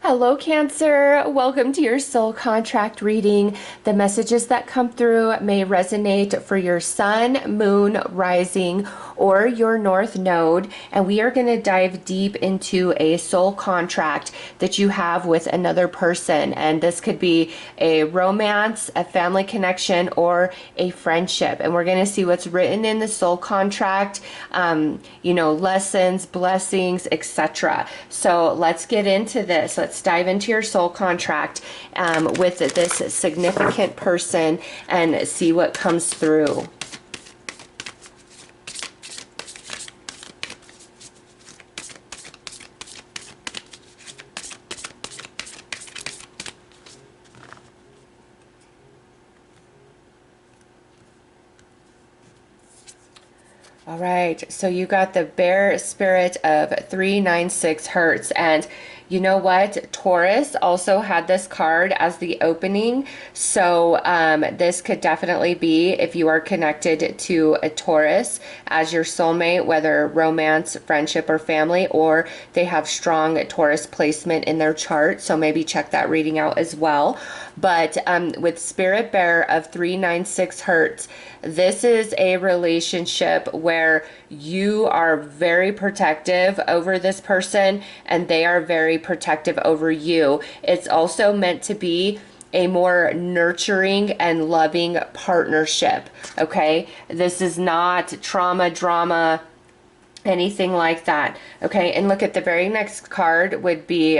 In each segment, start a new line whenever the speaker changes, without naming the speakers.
Hello, Cancer. Welcome to your soul contract reading. The messages that come through may resonate for your sun, moon, rising, or your north node. And we are going to dive deep into a soul contract that you have with another person. And this could be a romance, a family connection, or a friendship. And we're going to see what's written in the soul contract, lessons, blessings, etc. So let's get into this. Let's dive into your soul contract with this significant person and see what comes through. All right, so you got the bear spirit of 396 hertz. And you know what? Taurus also had this card as the opening. So this could definitely be if you are connected to a Taurus as your soulmate, whether romance, friendship, or family, or they have strong Taurus placement in their chart. So maybe check that reading out as well. But with spirit bear of 396 hertz, this is a relationship where you are very protective over this person and they are very protective over you. It's also meant to be a more nurturing and loving partnership, okay? This is not trauma, drama, anything like that, okay? And look at the very next card would be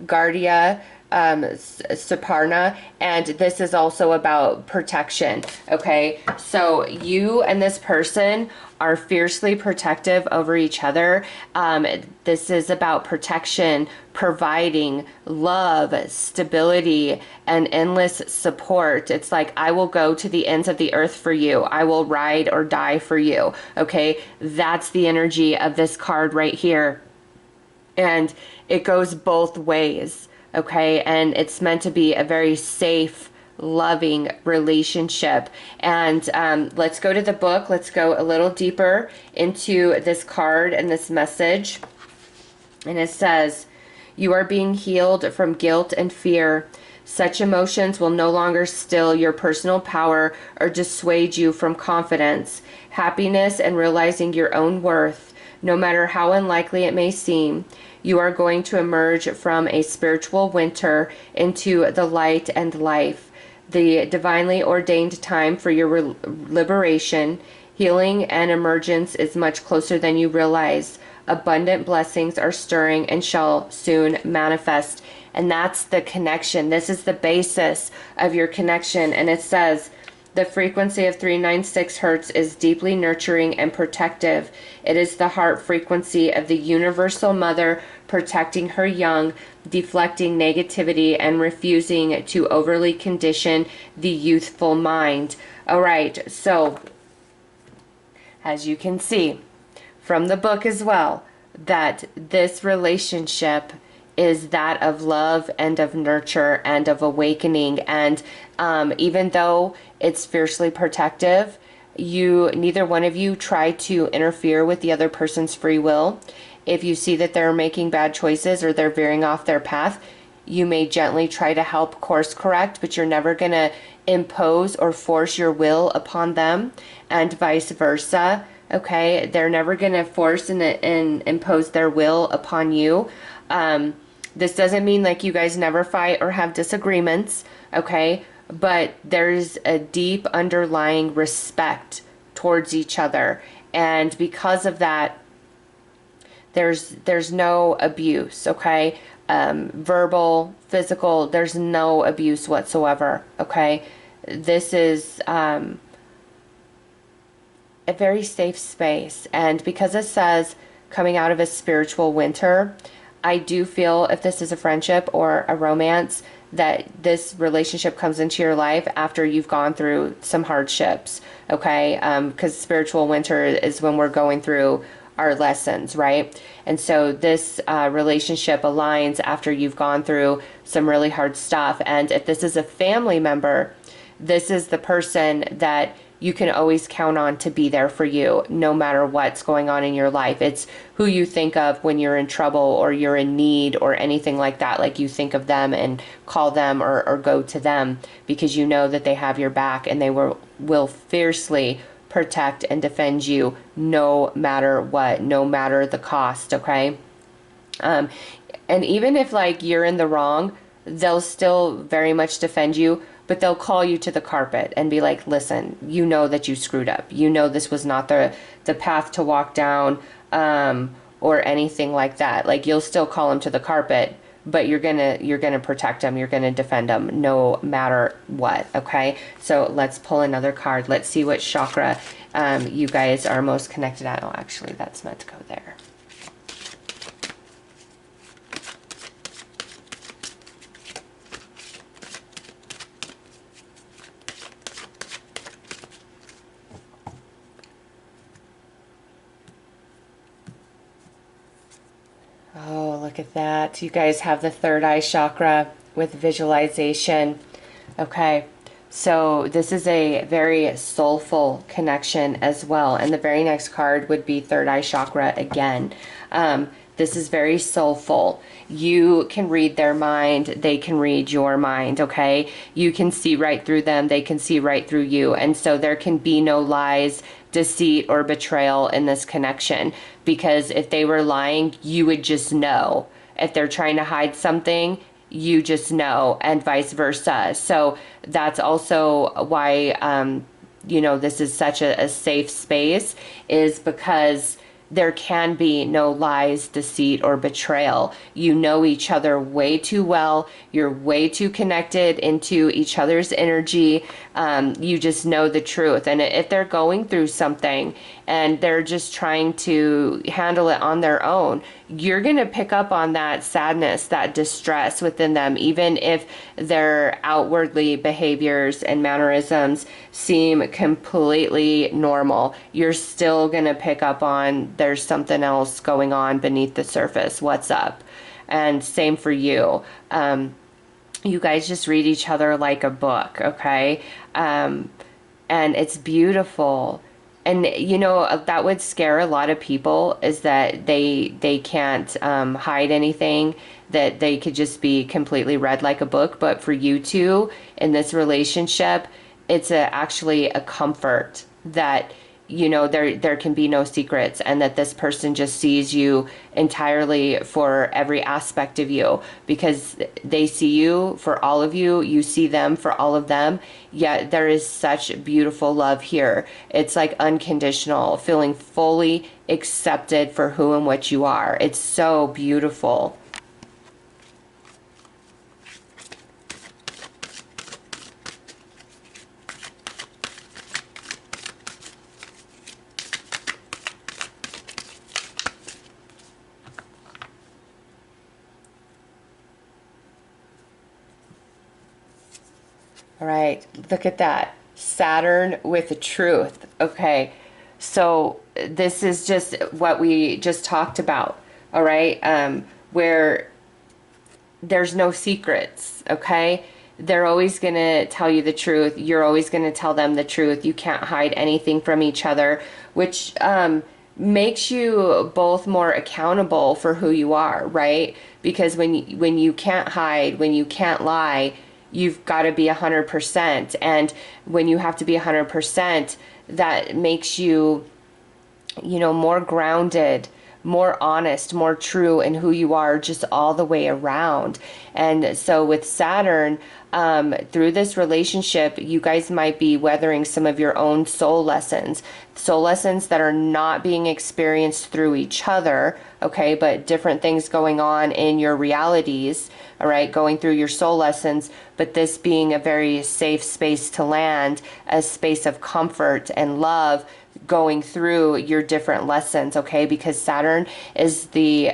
Guardia Saparna, and this is also about protection, okay? So you and this person are fiercely protective over each other. This is about protection, providing love, stability, and endless support. It's like, I will go to the ends of the earth for you. I will ride or die for you, okay? That's the energy of this card right here. And it goes both ways. Okay, and it's meant to be a very safe, loving relationship. And let's go to the book. Let's go a little deeper into this card and this message. And it says, you are being healed from guilt and fear. Such emotions will no longer still your personal power or dissuade you from confidence, happiness, and realizing your own worth, no matter how unlikely it may seem. You are going to emerge from a spiritual winter into the light and life. The divinely ordained time for your liberation, healing, and emergence is much closer than you realize. Abundant blessings are stirring and shall soon manifest. And that's the connection. This is the basis of your connection. And it says, the frequency of 396 hertz is deeply nurturing and protective. It is the heart frequency of the universal mother protecting her young, deflecting negativity, and refusing to overly condition the youthful mind. All right, so as you can see from the book as well, that this relationship is that of love and of nurture and of awakening. And even though it's fiercely protective, neither one of you try to interfere with the other person's free will. If you see that they're making bad choices or they're veering off their path, you may gently try to help course correct, but you're never going to impose or force your will upon them, and vice versa. Okay, they're never going to force and impose their will upon you. This doesn't mean like you guys never fight or have disagreements, okay? But there's a deep underlying respect towards each other. And because of that, there's no abuse, okay? Verbal, physical, there's no abuse whatsoever, okay? This is a very safe space. And because it says coming out of a spiritual winter, I do feel if this is a friendship or a romance, that this relationship comes into your life after you've gone through some hardships, okay? Because spiritual winter is when we're going through our lessons, right? And so this relationship aligns after you've gone through some really hard stuff. And if this is a family member, this is the person that you can always count on to be there for you no matter what's going on in your life. It's who you think of when you're in trouble or you're in need or anything like that. Like you think of them and call them or go to them because you know that they have your back and they will fiercely protect and defend you no matter what, no matter the cost, okay? And even if like you're in the wrong, they'll still very much defend you, but they'll call you to the carpet and be like, listen, you know that you screwed up. You know this was not the path to walk down, or anything like that. Like you'll still call them to the carpet, but you're gonna protect them. You're gonna defend them no matter what. Okay. So let's pull another card. Let's see what chakra you guys are most connected at. Oh, actually, that's meant to go there. Oh, look at that. You guys have the third eye chakra with visualization. Okay, so this is a very soulful connection as well. And the very next card would be third eye chakra again. This is very soulful. You can read their mind. They can read your mind, okay? You can see right through them. They can see right through you. And so there can be no lies, deceit, or betrayal in this connection. Because if they were lying, you would just know. If they're trying to hide something, you just know, and vice versa. So that's also why, this is such a safe space, is because there can be no lies, deceit, or betrayal. You know each other way too well. You're way too connected into each other's energy. You just know the truth. And if they're going through something and they're just trying to handle it on their own, you're going to pick up on that sadness, that distress within them, even if their outwardly behaviors and mannerisms seem completely normal. You're still going to pick up on there's something else going on beneath the surface. What's up? And same for you. You guys just read each other like a book, okay? And it's beautiful. And that would scare a lot of people, is that they can't hide anything, that they could just be completely read like a book. But for you two in this relationship, it's actually a comfort that there can be no secrets, and that this person just sees you entirely for every aspect of you, because they see you for all of you, you see them for all of them. Yet there is such beautiful love here. It's like unconditional, feeling fully accepted for who and what you are. It's so beautiful. All right, look at that. Saturn with the truth. Okay, so this is just what we just talked about, all right? Where there's no secrets, okay? They're always going to tell you the truth. You're always going to tell them the truth. You can't hide anything from each other, which makes you both more accountable for who you are, right? Because when you can't hide, when you can't lie, you've got to be 100%. And when you have to be 100%, that makes you, more grounded, more honest, more true in who you are, just all the way around. And so with Saturn, through this relationship, you guys might be weathering some of your own soul lessons that are not being experienced through each other, okay, but different things going on in your realities, all right, going through your soul lessons, but this being a very safe space to land, a space of comfort and love, going through your different lessons, okay? Because Saturn is the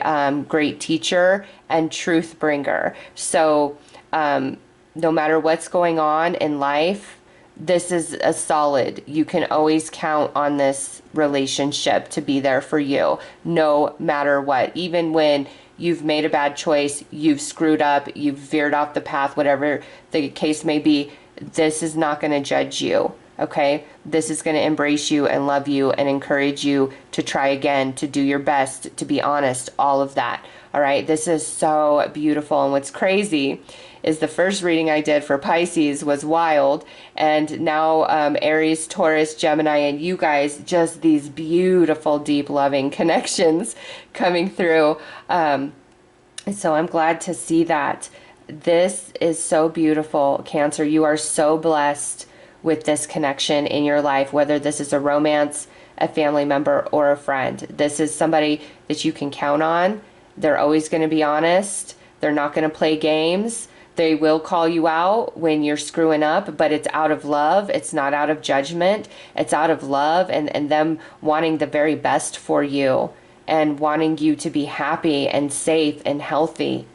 great teacher and truth bringer. So no matter what's going on in life, this is a solid. You can always count on this relationship to be there for you, no matter what. Even when you've made a bad choice, you've screwed up, you've veered off the path, whatever the case may be, this is not going to judge you. Okay, this is going to embrace you and love you and encourage you to try again, to do your best, to be honest, all of that. All right, this is so beautiful. And what's crazy is the first reading I did for Pisces was wild, and now Aries, Taurus, Gemini, and you guys, just these beautiful, deep, loving connections coming through. So I'm glad to see that. This is so beautiful, Cancer. You are so blessed with this connection in your life, whether this is a romance, a family member, or a friend. This is somebody that you can count on. They're always going to be honest. They're not going to play games. They will call you out when you're screwing up, but it's out of love. It's not out of judgment. It's out of love and them wanting the very best for you and wanting you to be happy and safe and healthy.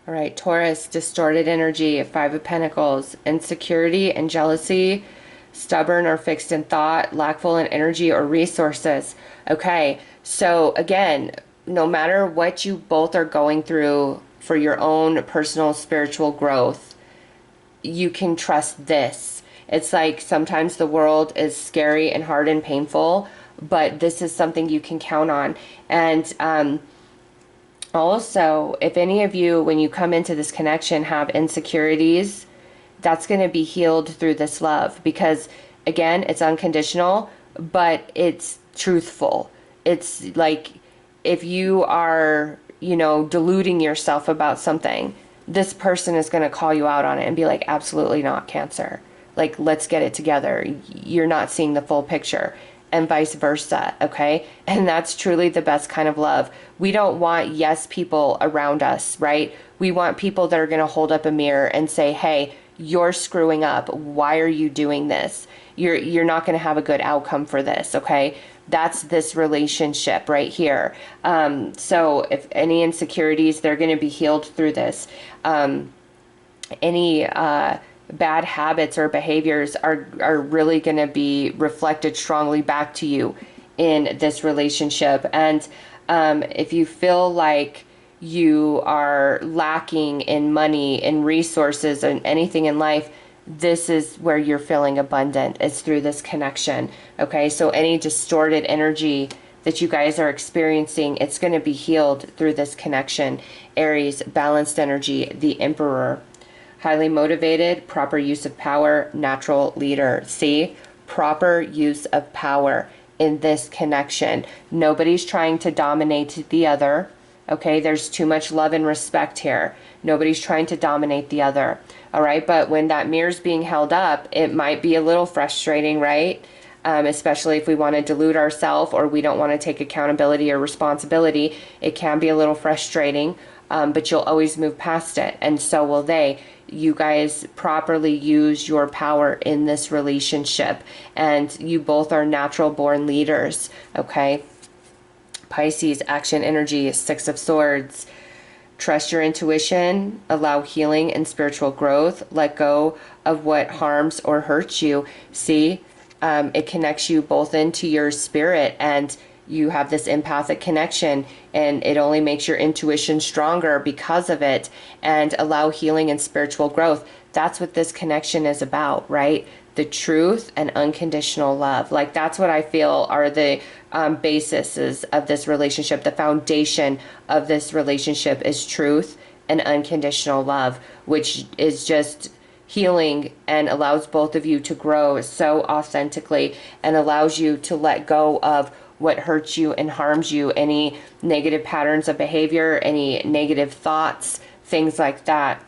All right, Taurus, distorted energy, Five of Pentacles, insecurity and jealousy, stubborn or fixed in thought, lackful in energy or resources. Okay, so again, no matter what you both are going through for your own personal spiritual growth, you can trust this. It's like sometimes the world is scary and hard and painful, but this is something you can count on. And also, if any of you, when you come into this connection, have insecurities, that's going to be healed through this love, because again, it's unconditional, but it's truthful. It's like if you are, deluding yourself about something, this person is going to call you out on it and be like, absolutely not, Cancer. Like, let's get it together. You're not seeing the full picture. And vice versa, okay? And that's truly the best kind of love. We don't want yes people around us, right? We want people that are going to hold up a mirror and say, hey, you're screwing up. Why are you doing this? You're not going to have a good outcome for this, okay? That's this relationship right here. So if any insecurities, they're going to be healed through this. Any bad habits or behaviors are really going to be reflected strongly back to you in this relationship. And if you feel like you are lacking in money, in resources, and anything in life, this is where you're feeling abundant. It's through this connection. Okay, so any distorted energy that you guys are experiencing, it's going to be healed through this connection. Aries, balanced energy, the Emperor. Highly motivated, proper use of power, natural leader. See? Proper use of power in this connection. Nobody's trying to dominate the other. Okay, there's too much love and respect here. Nobody's trying to dominate the other. All right, but when that mirror's being held up, it might be a little frustrating, right? Especially if we want to delude ourselves or we don't want to take accountability or responsibility. It can be a little frustrating, but you'll always move past it, and so will they. You guys properly use your power in this relationship, and you both are natural born leaders, okay? Pisces, action energy, Six of Swords. Trust your intuition, allow healing and spiritual growth, let go of what harms or hurts you. See, it connects you both into your spirit, and you have this empathic connection, and it only makes your intuition stronger because of it. And allow healing and spiritual growth. That's what this connection is about, right? The truth and unconditional love. Like, that's what I feel are the bases of this relationship. The foundation of this relationship is truth and unconditional love, which is just healing and allows both of you to grow so authentically, and allows you to let go of what hurts you and harms you, any negative patterns of behavior, any negative thoughts, things like that.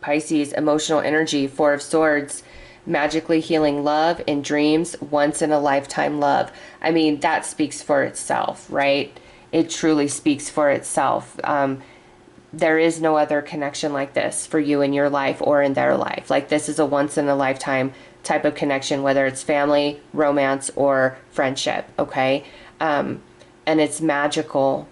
Pisces, emotional energy, Four of Swords, magically healing love in dreams, once in a lifetime love. I mean, that speaks for itself, right? It truly speaks for itself. There is no other connection like this for you in your life or in their life. Like, this is a once in a lifetime type of connection, whether it's family, romance, or friendship, okay? And it's magical.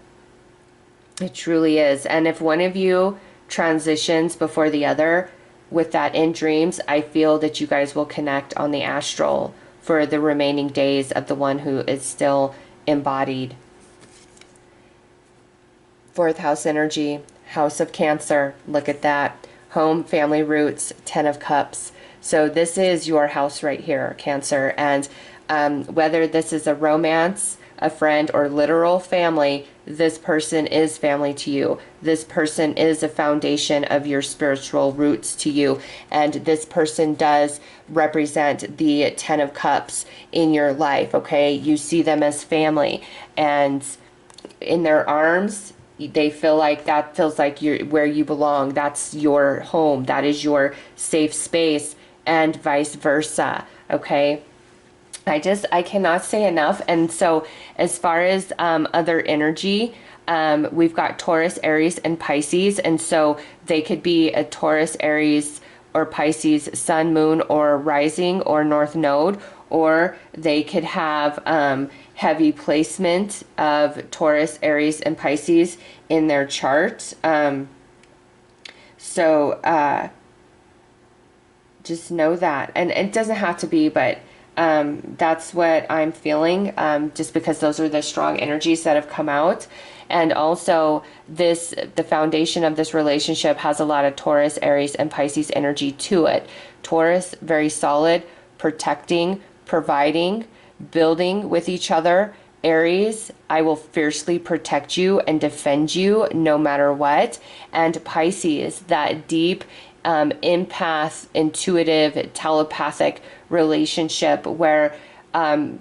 It truly is. And if one of you transitions before the other. With that in dreams, I feel that you guys will connect on the astral for the remaining days of the one who is still embodied. Fourth house energy, house of Cancer. Look at that. Home, family roots, 10 of Cups. So this is your house right here, Cancer. And whether this is a romance, a friend, or literal family, this person is family to you. This person is a foundation of your spiritual roots to you. And this person does represent the 10 of Cups in your life, okay? You see them as family. And in their arms, they feel like that feels like you're where you belong. That's your home. That is your safe space, and vice versa. Okay. I cannot say enough. And so as far as other energy, we've got Taurus, Aries, and Pisces. And so they could be a Taurus, Aries, or Pisces sun, moon, or rising, or north node, or they could have heavy placement of Taurus, Aries, and Pisces in their chart. Just know that. And it doesn't have to be, but that's what I'm feeling, just because those are the strong energies that have come out. And also the foundation of this relationship has a lot of Taurus, Aries, and Pisces energy to it. Taurus, very solid, protecting, providing, building with each other. Aries, I will fiercely protect you and defend you no matter what. And Pisces, that deep, empath, intuitive, telepathic relationship where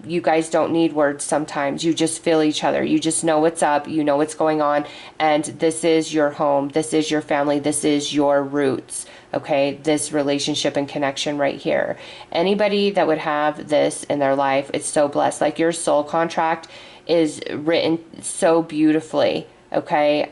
you guys don't need words sometimes. You just feel each other. You just know what's up. You know what's going on. And this is your home. This is your family. This is your roots. Okay, this relationship and connection right here. Anybody that would have this in their life, it's so blessed. Like your soul contract is written so beautifully. Okay,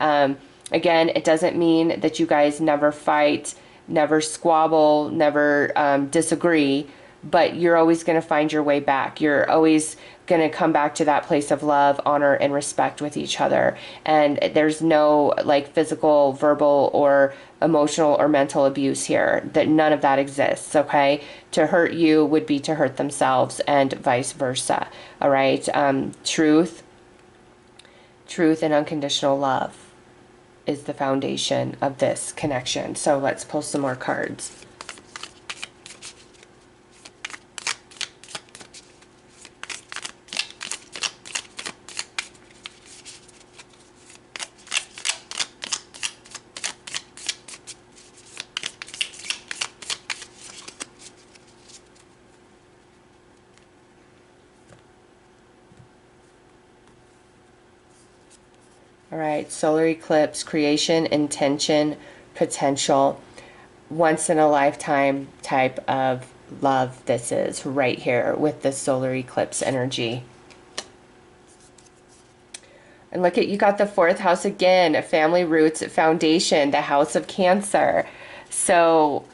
again, it doesn't mean that you guys never fight, never squabble, never disagree, but you're always going to find your way back. You're always going to come back to that place of love, honor, and respect with each other. And there's no like physical, verbal, or emotional or mental abuse here. That none of that exists. Okay, to hurt you would be to hurt themselves, and vice versa. All right, truth, and unconditional love is the foundation of this connection. So let's pull some more cards. All right, solar eclipse, creation, intention, potential, once in a lifetime type of love. This is right here with the solar eclipse energy. And look at, you got the fourth house again, family roots, foundation, the house of Cancer. So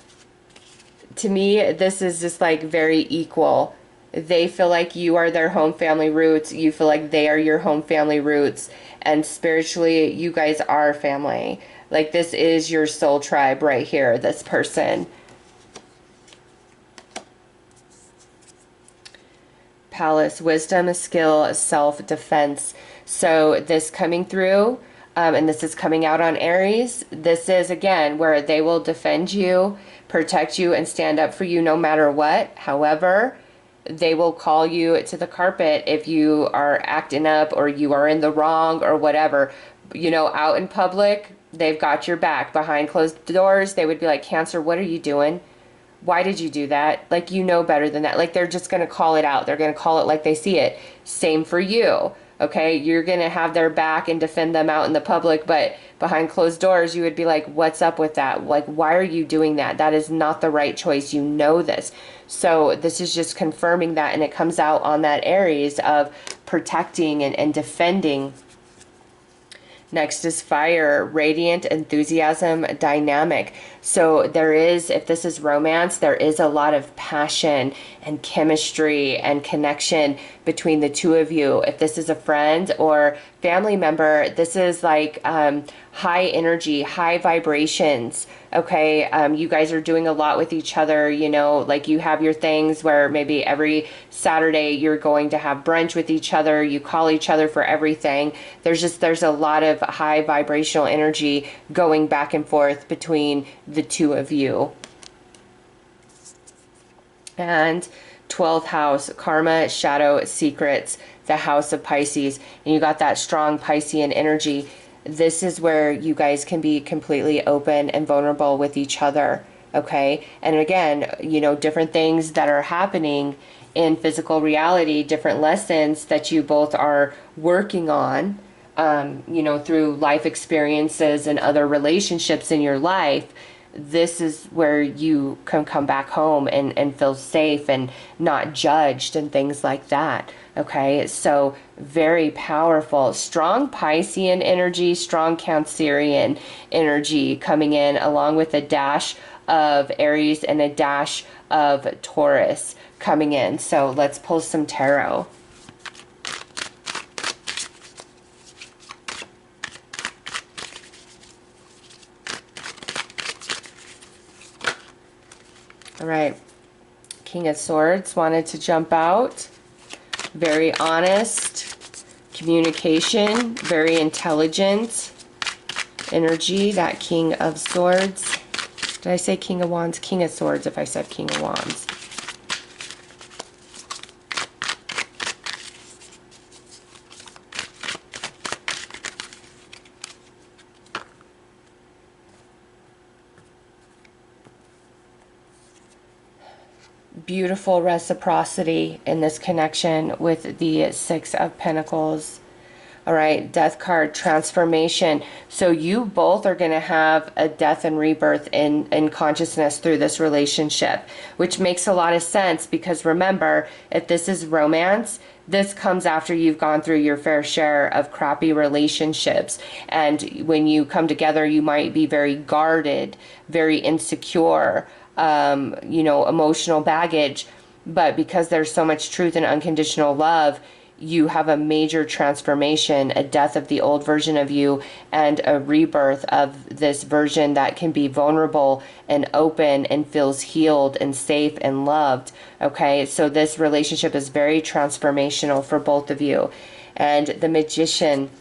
to me, this is just like very equal. They feel like you are their home family roots. You feel like they are your home family roots. And spiritually, you guys are family. Like this is your soul tribe right here, this person. Palace, wisdom, skill, self-defense. So this coming through, and this is coming out on Aries. This is, again, where they will defend you, protect you, and stand up for you no matter what. However, they will call you to the carpet if you are acting up or you are in the wrong or whatever. You know, out in public, they've got your back. Behind closed doors, they would be like, Cancer, what are you doing? Why did you do that? Like, you know better than that. Like, they're just going to call it out. They're going to call it like they see it. Same for you. Okay, you're going to have their back and defend them out in the public, but behind closed doors, you would be like, what's up with that? Like, why are you doing that? That is not the right choice. You know this. So this is just confirming that, and it comes out on that Aries of protecting and defending. Next is fire, radiant, enthusiasm, dynamic. So there is, if this is romance, there is a lot of passion and chemistry and connection between the two of you. If this is a friend or family member, this is like high energy, high vibrations. Okay, you guys are doing a lot with each other, you know, like you have your things where maybe every Saturday you're going to have brunch with each other, you call each other for everything. There's a lot of high vibrational energy going back and forth between the two of you. And 12th house, karma, shadow, secrets, the house of Pisces. And you got that strong Piscean energy. This is where you guys can be completely open and vulnerable with each other. Okay. And again, you know, different things that are happening in physical reality, different lessons that you both are working on, you know, through life experiences and other relationships in your life. This is where you can come back home and feel safe and not judged and things like that. Okay, so very powerful, strong Piscean energy, strong Cancerian energy coming in, along with a dash of Aries and a dash of Taurus coming in. So let's pull some tarot. All right, King of Swords wanted to jump out. Very honest communication, very intelligent energy, that King of Swords. Did I say King of Wands? King of Swords if I said King of Wands. Beautiful reciprocity in this connection with the Six of Pentacles. All right, Death card, transformation. So you both are going to have a death and rebirth in consciousness through this relationship, which makes a lot of sense because remember, if this is romance, this comes after you've gone through your fair share of crappy relationships. And when you come together, you might be very guarded, very insecure, you know, emotional baggage. But because there's so much truth and unconditional love, you have a major transformation, a death of the old version of you and a rebirth of this version that can be vulnerable and open and feels healed and safe and loved. Okay, so this relationship is very transformational for both of you. And the Magician,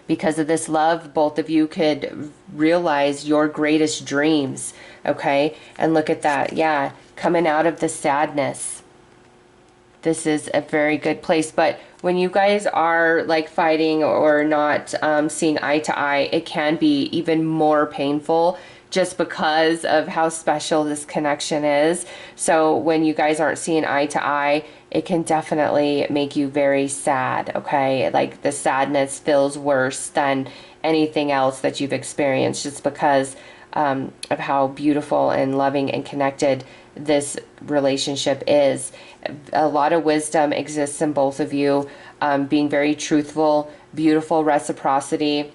because of this love, both of you could realize your greatest dreams. Okay, and look at that. Yeah, coming out of the sadness. This is a very good place. But when you guys are like fighting or not seeing eye to eye, it can be even more painful just because of how special this connection is. So when you guys aren't seeing eye to eye, it can definitely make you very sad. Okay, like the sadness feels worse than anything else that you've experienced just because of how beautiful and loving and connected this relationship is. A lot of wisdom exists in both of you, being very truthful, beautiful reciprocity.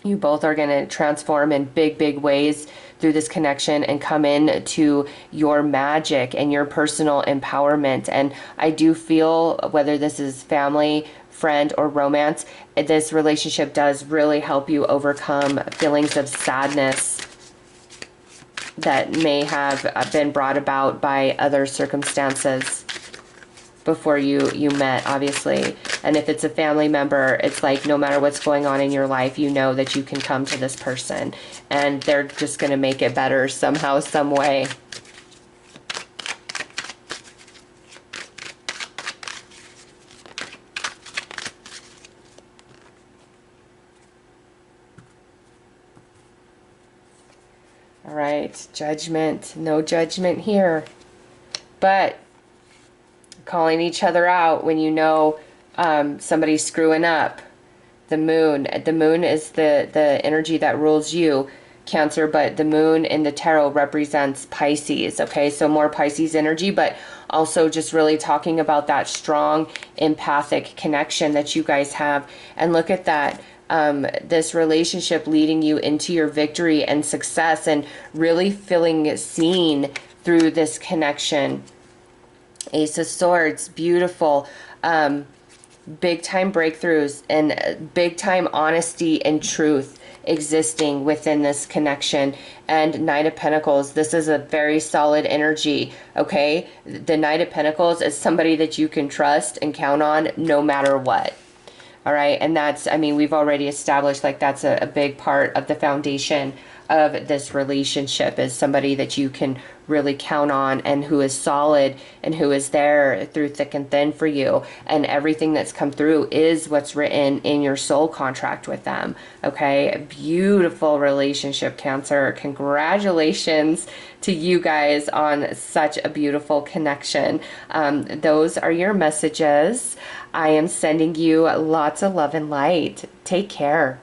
You both are going to transform in big, big ways through this connection and come in to your magic and your personal empowerment. And I do feel, whether this is family, friend, or romance, this relationship does really help you overcome feelings of sadness that may have been brought about by other circumstances before you met, obviously. And if it's a family member, it's like no matter what's going on in your life, you know that you can come to this person and they're just going to make it better somehow, some way. All right, judgment, no judgment here, but calling each other out when you know somebody's screwing up. The moon is the energy that rules you, Cancer, but the moon in the tarot represents Pisces. Okay, so more Pisces energy, but also just really talking about that strong empathic connection that you guys have. And look at that. This relationship leading you into your victory and success and really feeling seen through this connection. Ace of Swords, beautiful. Big time breakthroughs and big time honesty and truth existing within this connection. And Knight of Pentacles, this is a very solid energy. Okay, the Knight of Pentacles is somebody that you can trust and count on no matter what. All right, and that's, I mean, we've already established like that's a big part of the foundation of this relationship, is somebody that you can really count on and who is solid and who is there through thick and thin for you. And everything that's come through is what's written in your soul contract with them. Okay, beautiful relationship, Cancer. Congratulations to you guys on such a beautiful connection. Those are your messages. I am sending you lots of love and light. Take care.